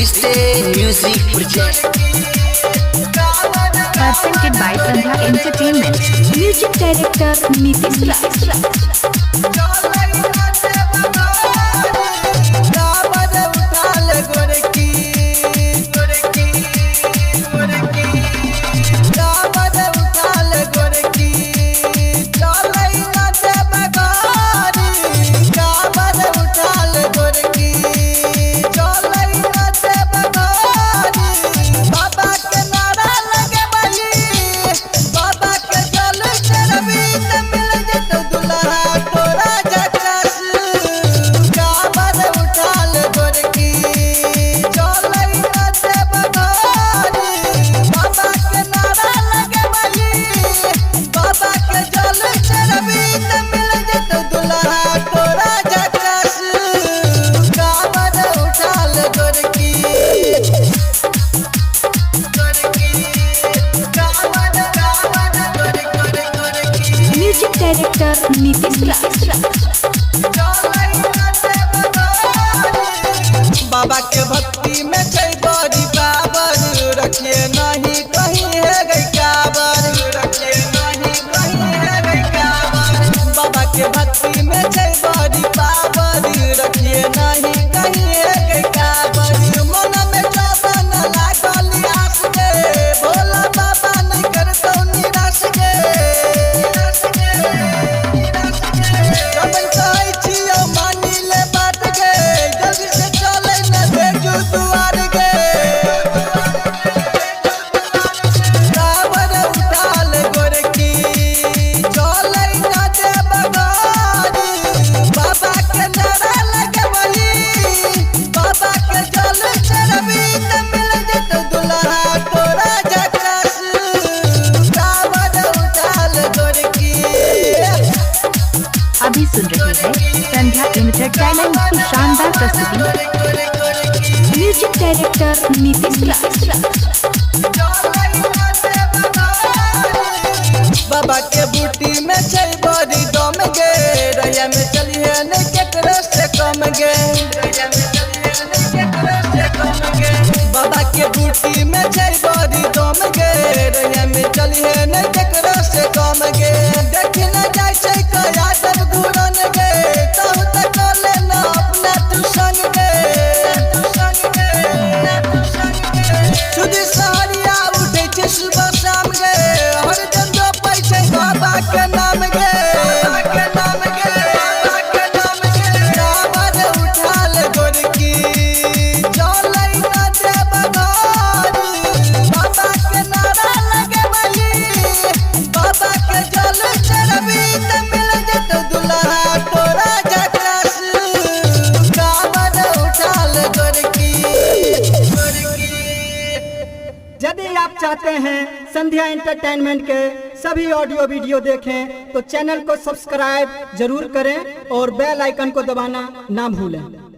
रिश्ते music project presented by Sandhya Entertainment. Music director Nitish Raj. Music director Nitish Raj. बाबा के भक्ति में कई बड़ी पावर रखिए नहीं कहीं है गई काबर रखिए नहीं कहीं है गई काबर बाबा के भक्ति में कई बड़ी पावर रखिए नहीं कहीं है गई काबर मन में बाबा न लागल आस के भोला बाबा नहीं करतो निराश के कबल कहै छियो मानी ले बात के जल्दी से चले न भेजू दुआर गे काबर उठाल गोरकी चले न दे बगारी बाबा के नारा लगे वही बाबा के जल चढ़बी त मिल जत दुल्हा तोरा जकास काबर उठाल गोरकी। अभी सुन रहे हैं संध्या एंटरटेनमेंट की शानदार प्रस्तुति। म्यूजिक डायरेक्टर नीतीश राज। बाबा के बूटी में छै बड़ी दम गे रैया में चलिए नहीं केकरो से कम गे बाबा के बूटी में छै बड़ी दम गे रैया में चलिए नहीं केकरो से कम गे देख न जाय छै कया सब घूरन गे तब तक ले न अपना तू संग गे सुधी सहरिया उठे छै सुबह शाम गे हर जन जो पैसे बाबा के नाम गे काबर उठाल गोरकी चलै न दे बगारी बाबा के नारा लगे वही बाबा के जल चढ़बी त मिल जत दुल्हा तोरा जकास काबर उठाल गोरकी। यदि आप चाहते हैं संध्या एंटरटेनमेंट के सभी ऑडियो वीडियो देखें तो चैनल को सब्सक्राइब जरूर करें और बेल आइकन को दबाना ना भूलें।